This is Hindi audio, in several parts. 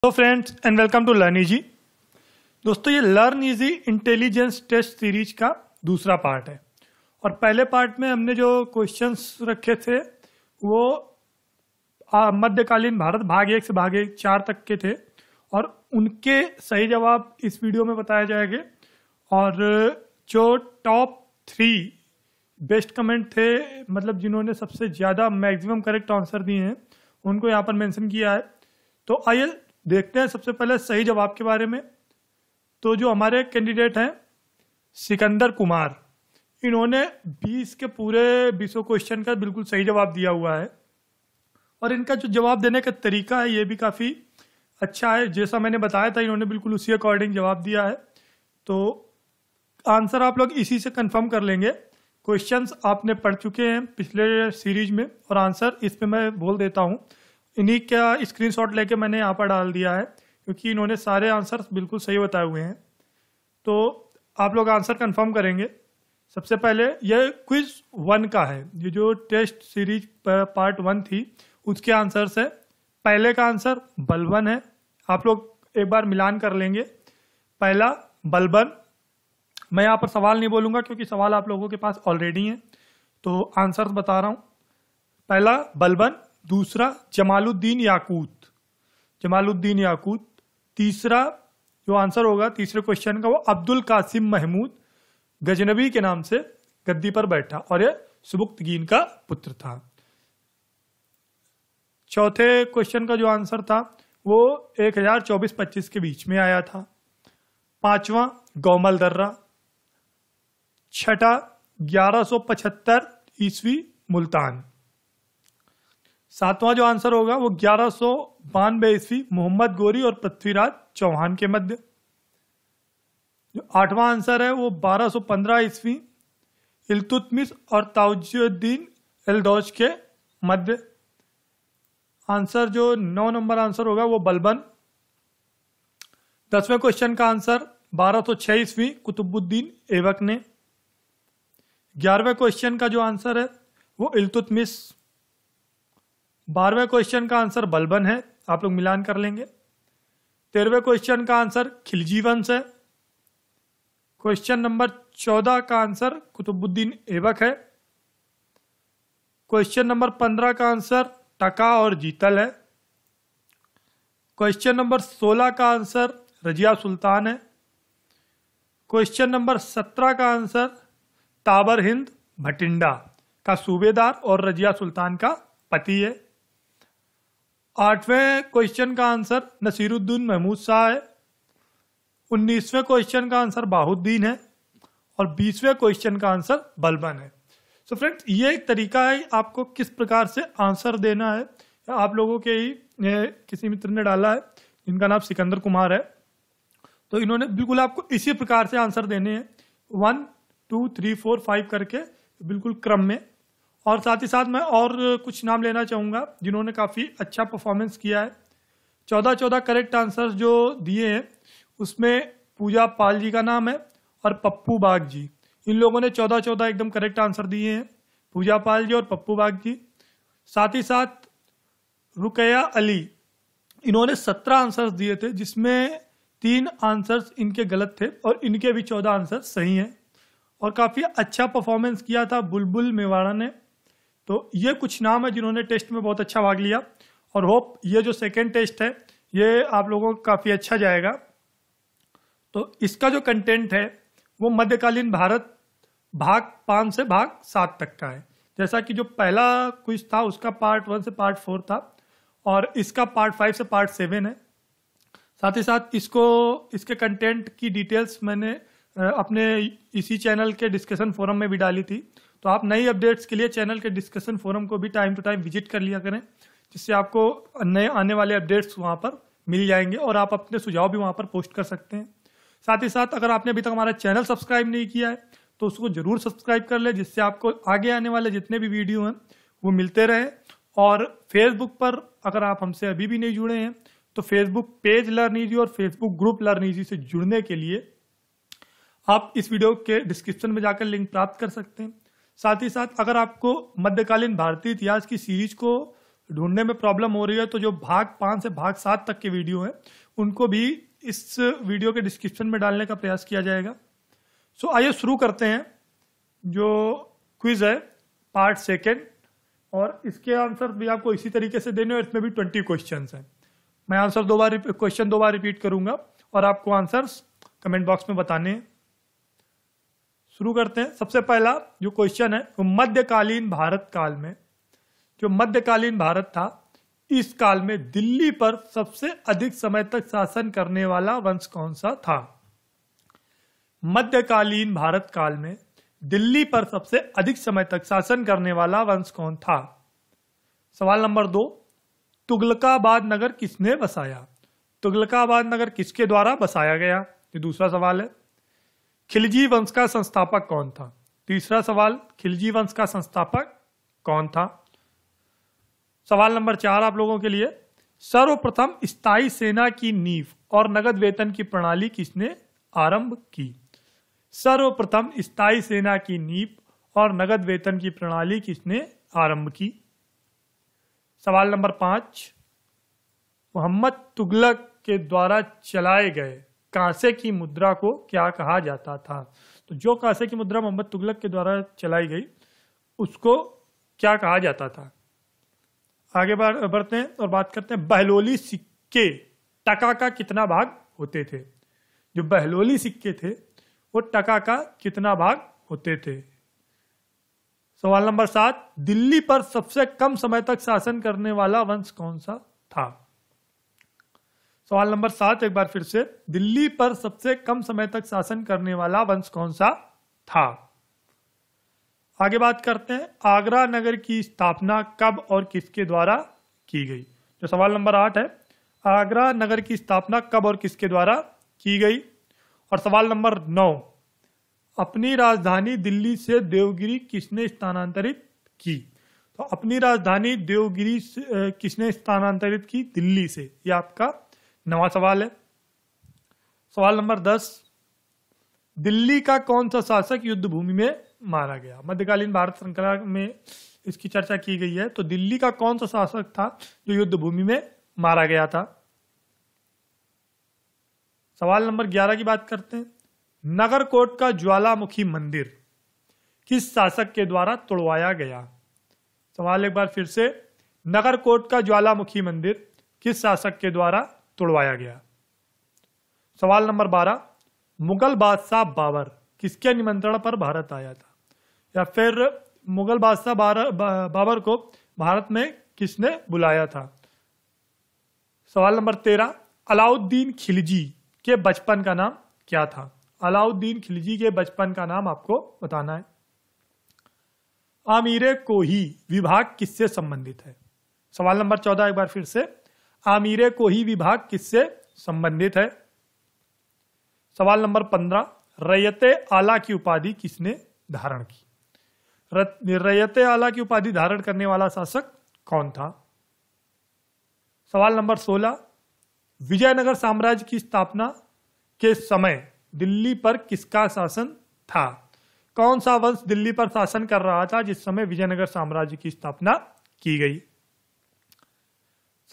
तो friends and welcome to learn easy. दोस्तों, ये learn easy intelligence test series का दूसरा पार्ट है और पहले पार्ट में हमने जो क्वेश्चंस रखे थे वो मध्यकालीन भारत भाग 1 से भाग 4 तक के थे और उनके सही जवाब इस वीडियो में बताए जाएंगे। और जो टॉप 3 बेस्ट कमेंट थे, मतलब जिन्होंने सबसे ज्यादा मैक्सिमम करेक्ट आंसर दिए हैं, उनको यहाँ पर मेंशन किया है। तो आइए देखते हैं सबसे पहले सही जवाब के बारे में। तो जो हमारे कैंडिडेट हैं सिकंदर कुमार, इन्होंने 20 के पूरे 20 क्वेश्चन का बिल्कुल सही जवाब दिया हुआ है और इनका जो जवाब देने का तरीका है ये भी काफी अच्छा है। जैसा मैंने बताया था, इन्होंने बिल्कुल उसी अकॉर्डिंग जवाब दिया है। तो आंसर आप लोग इसी से कंफर्म कर लेंगे। क्वेश्चंस आपने पढ़ चुके हैं पिछले सीरीज में और आंसर इसमें मैं बोल देता हूँ। इन्हीं का स्क्रीनशॉट लेके मैंने यहाँ पर डाल दिया है क्योंकि इन्होंने सारे आंसर बिल्कुल सही बताए हुए हैं। तो आप लोग आंसर कंफर्म करेंगे। सबसे पहले ये क्विज 1 का है, ये जो टेस्ट सीरीज पार्ट 1 थी उसके आंसर्स है। पहले का आंसर बलबन है, आप लोग एक बार मिलान कर लेंगे। पहला बलबन, मैं यहाँ पर सवाल नहीं बोलूंगा क्योंकि सवाल आप लोगों के पास ऑलरेडी है, तो आंसर बता रहा हूं। पहला बलबन, दूसरा जमालुद्दीन याकूत, जमालुद्दीन याकूत। तीसरा जो आंसर होगा तीसरे क्वेश्चन का वो अब्दुल कासिम महमूद गजनबी के नाम से गद्दी पर बैठा और ये सुबुक्तगीन का पुत्र था। चौथे क्वेश्चन का जो आंसर था वो 1024-25 के बीच में आया था। पांचवा गौमल दर्रा। छठा 1175 ईस्वी मुल्तान। सातवां जो आंसर होगा वो 1192 ईस्वी मोहम्मद गोरी और पृथ्वीराज चौहान के मध्य। जो आठवां आंसर है वो 1215 ईस्वी इल्तुतमिश और ताजुद्दीन एल्दौज के मध्य। आंसर जो 9 नंबर आंसर होगा वो बलबन। 10वें क्वेश्चन का आंसर 1206 ईस्वी कुतुबुद्दीन ऐबक ने। 11वें क्वेश्चन का जो आंसर है वो इल्तुतमिश। 12वें क्वेश्चन का आंसर बलबन है, आप लोग मिलान कर लेंगे। 13वें क्वेश्चन का आंसर खिलजी वंश है। क्वेश्चन नंबर 14 का आंसर कुतुबुद्दीन ऐबक है। क्वेश्चन नंबर 15 का आंसर टका और जीतल है। क्वेश्चन नंबर 16 का आंसर रजिया सुल्तान है। क्वेश्चन नंबर 17 का आंसर ताबर हिंद भटिंडा का सूबेदार और रजिया सुल्तान का पति है। 8वें क्वेश्चन का आंसर नसीरुद्दीन महमूद शाह है। 19वें क्वेश्चन का आंसर बाहुद्दीन है और 20वें क्वेश्चन का आंसर बलबन है। सो फ्रेंड्स, ये एक तरीका है आपको किस प्रकार से आंसर देना है। आप लोगों के ही किसी मित्र ने डाला है जिनका नाम सिकंदर कुमार है, तो इन्होंने बिल्कुल आपको इसी प्रकार से आंसर देने हैं 1 2 3 4 5 करके बिल्कुल क्रम में। और साथ ही साथ मैं और कुछ नाम लेना चाहूंगा जिन्होंने काफी अच्छा परफॉर्मेंस किया है। 14 करेक्ट आंसर्स जो दिए हैं उसमें पूजा पाल जी का नाम है और पप्पू बाग जी, इन लोगों ने 14 एकदम करेक्ट आंसर दिए हैं, पूजा पाल जी और पप्पू बाग जी। साथ ही साथ रुकैया अली, इन्होंने 17 आंसर्स दिए थे जिसमें 3 आंसर्स इनके गलत थे और इनके भी 14 आंसर सही हैं और काफी अच्छा परफॉर्मेंस किया था बुलबुल मेवाड़ा ने। तो ये कुछ नाम है जिन्होंने टेस्ट में बहुत अच्छा भाग लिया और होप ये जो सेकेंड टेस्ट है ये आप लोगों को काफी अच्छा जाएगा। तो इसका जो कंटेंट है वो मध्यकालीन भारत भाग 5 से भाग 7 तक का है। जैसा कि जो पहला क्विज था उसका पार्ट 1 से पार्ट 4 था और इसका पार्ट 5 से पार्ट 7 है। साथ ही साथ इसके कंटेंट की डिटेल्स मैंने अपने इसी चैनल के डिस्कशन फोरम में भी डाली थी, तो आप नई अपडेट्स के लिए चैनल के डिस्कशन फोरम को भी टाइम टू टाइम विजिट कर लिया करें, जिससे आपको नए आने वाले अपडेट्स वहां पर मिल जाएंगे और आप अपने सुझाव भी वहां पर पोस्ट कर सकते हैं। साथ ही साथ अगर आपने अभी तक हमारा चैनल सब्सक्राइब नहीं किया है तो उसको जरूर सब्सक्राइब कर ले, जिससे आपको आगे आने वाले जितने भी वीडियो हैं वो मिलते रहे। और फेसबुक पर अगर आप हमसे अभी भी नहीं जुड़े हैं तो फेसबुक पेज लर्न इजी और फेसबुक ग्रुप लर्न इजी से जुड़ने के लिए आप इस वीडियो के डिस्क्रिप्शन में जाकर लिंक प्राप्त कर सकते हैं। साथ ही साथ अगर आपको मध्यकालीन भारतीय इतिहास की सीरीज को ढूंढने में प्रॉब्लम हो रही है तो जो भाग 5 से भाग 7 तक के वीडियो हैं उनको भी इस वीडियो के डिस्क्रिप्शन में डालने का प्रयास किया जाएगा। सो आइए शुरू करते हैं। जो क्विज है पार्ट 2 और इसके आंसर भी आपको इसी तरीके से देने और इसमें भी 20 क्वेश्चंस हैं। मैं आंसर क्वेश्चन 2 बार रिपीट करूंगा और आपको आंसर्स कमेंट बॉक्स में बताने हैं। शुरू करते हैं। सबसे पहला जो क्वेश्चन है वो मध्यकालीन भारत काल में, जो मध्यकालीन भारत था, इस काल में दिल्ली पर सबसे अधिक समय तक शासन करने वाला वंश कौन सा था? मध्यकालीन भारत काल में दिल्ली पर सबसे अधिक समय तक शासन करने वाला वंश कौन था? सवाल नंबर 2, तुगलकाबाद नगर किसने बसाया? तुगलकाबाद नगर किसके द्वारा बसाया गया? ये दूसरा सवाल है। खिलजी वंश का संस्थापक कौन था? तीसरा सवाल, खिलजी वंश का संस्थापक कौन था? सवाल नंबर 4 आप लोगों के लिए, सर्वप्रथम स्थायी सेना की नींव और नगद वेतन की प्रणाली किसने आरंभ की? सर्वप्रथम स्थायी सेना की नींव और नगद वेतन की प्रणाली किसने आरंभ की? सवाल नंबर 5, मोहम्मद तुगलक के द्वारा चलाए गए कांसे की मुद्रा को क्या कहा जाता था? तो जो कांसे की मुद्रा मोहम्मद तुगलक के द्वारा चलाई गई उसको क्या कहा जाता था? आगे बढ़ते हैं और बात करते हैं बहलोली सिक्के टका का कितना भाग होते थे? जो बहलोली सिक्के थे वो टका का कितना भाग होते थे? सवाल नंबर 7, दिल्ली पर सबसे कम समय तक शासन करने वाला वंश कौन सा था? सवाल नंबर 7 एक बार फिर से, दिल्ली पर सबसे कम समय तक शासन करने वाला वंश कौन सा था? आगे बात करते हैं, आगरा नगर की स्थापना कब और किसके द्वारा की गई? जो सवाल नंबर 8 है, आगरा नगर की स्थापना कब और किसके द्वारा की गई? और सवाल नंबर 9, अपनी राजधानी दिल्ली से देवगिरी किसने स्थानांतरित की? तो अपनी राजधानी देवगिरी किसने स्थानांतरित की दिल्ली से? यह आपका नवा सवाल है। सवाल नंबर 10, दिल्ली का कौन सा शासक युद्ध भूमि में मारा गया? मध्यकालीन भारत श्रृंखला में इसकी चर्चा की गई है। तो दिल्ली का कौन सा शासक था जो युद्ध भूमि में मारा गया था? सवाल नंबर 11 की बात करते हैं, नगरकोट का ज्वालामुखी मंदिर किस शासक के द्वारा तोड़वाया गया? सवाल एक बार फिर से, नगरकोट का ज्वालामुखी मंदिर किस शासक के द्वारा तोड़वाया गया? सवाल नंबर 12, मुगल बादशाह बाबर किसके निमंत्रण पर भारत आया था? या फिर मुगल बादशाह बाबर को भारत में किसने बुलाया था? सवाल नंबर 13, अलाउद्दीन खिलजी के बचपन का नाम क्या था? अलाउद्दीन खिलजी के बचपन का नाम आपको बताना है। आमीरे कोही विभाग किससे संबंधित है? सवाल नंबर 14 एक बार फिर से, आमीरे कोही विभाग किससे संबंधित है? सवाल नंबर 15, रैयते आला की उपाधि किसने धारण की? रैयते आला की उपाधि धारण करने वाला शासक कौन था? सवाल नंबर 16, विजयनगर साम्राज्य की स्थापना के समय दिल्ली पर किसका शासन था? कौन सा वंश दिल्ली पर शासन कर रहा था जिस समय विजयनगर साम्राज्य की स्थापना की गई?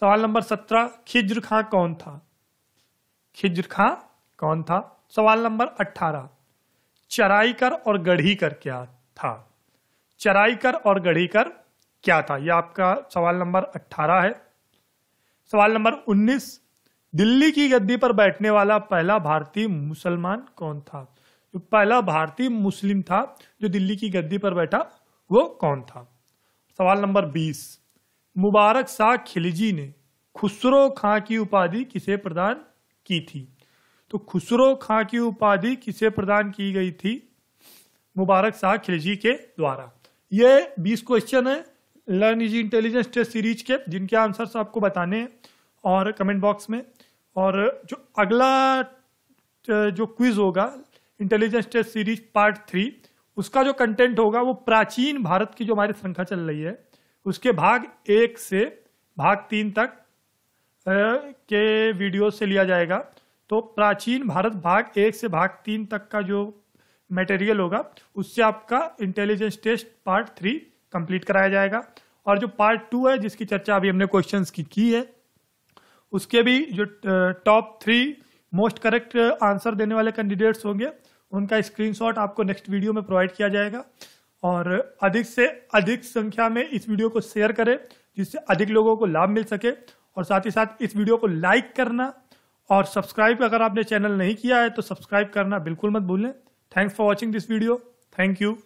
सवाल नंबर 17, खिज्र खां कौन था? खिज्र खां कौन था? सवाल नंबर 18, चराईकर और गढ़ीकर क्या था? चराईकर और गढ़ीकर क्या था? यह आपका सवाल नंबर 18 है। सवाल नंबर 19, दिल्ली की गद्दी पर बैठने वाला पहला भारतीय मुसलमान कौन था? जो पहला भारतीय मुस्लिम था जो दिल्ली की गद्दी पर बैठा वो कौन था? सवाल नंबर 20, मुबारक शाह खिलजी ने खुसरो खां की उपाधि किसे प्रदान की थी? तो खुसरो खां की उपाधि किसे प्रदान की गई थी? मुबारक शाह खिलजी के द्वारा। ये 20 क्वेश्चन है learn easy intelligence test series के, जिनके आंसर्स आपको बताने हैं और कमेंट बॉक्स में। और जो अगला जो क्विज होगा इंटेलिजेंस टेस्ट सीरीज पार्ट 3, उसका जो कंटेंट होगा वो प्राचीन भारत की जो हमारी श्रृंखला चल रही है उसके भाग 1 से भाग 3 तक के वीडियो से लिया जाएगा। तो प्राचीन भारत भाग 1 से भाग 3 तक का जो मटेरियल होगा उससे आपका इंटेलिजेंस टेस्ट पार्ट 3 कंप्लीट कराया जाएगा। और जो पार्ट 2 है जिसकी चर्चा अभी हमने क्वेश्चंस की है, उसके भी जो टॉप 3 मोस्ट करेक्ट आंसर देने वाले कैंडिडेट्स होंगे उनका स्क्रीनशॉट आपको नेक्स्ट वीडियो में प्रोवाइड किया जाएगा। और अधिक से अधिक संख्या में इस वीडियो को शेयर करें जिससे अधिक लोगों को लाभ मिल सके। और साथ ही साथ इस वीडियो को लाइक करना और सब्सक्राइब अगर आपने चैनल नहीं किया है तो सब्सक्राइब करना बिल्कुल मत भूलें। Thanks for watching this video. Thank you.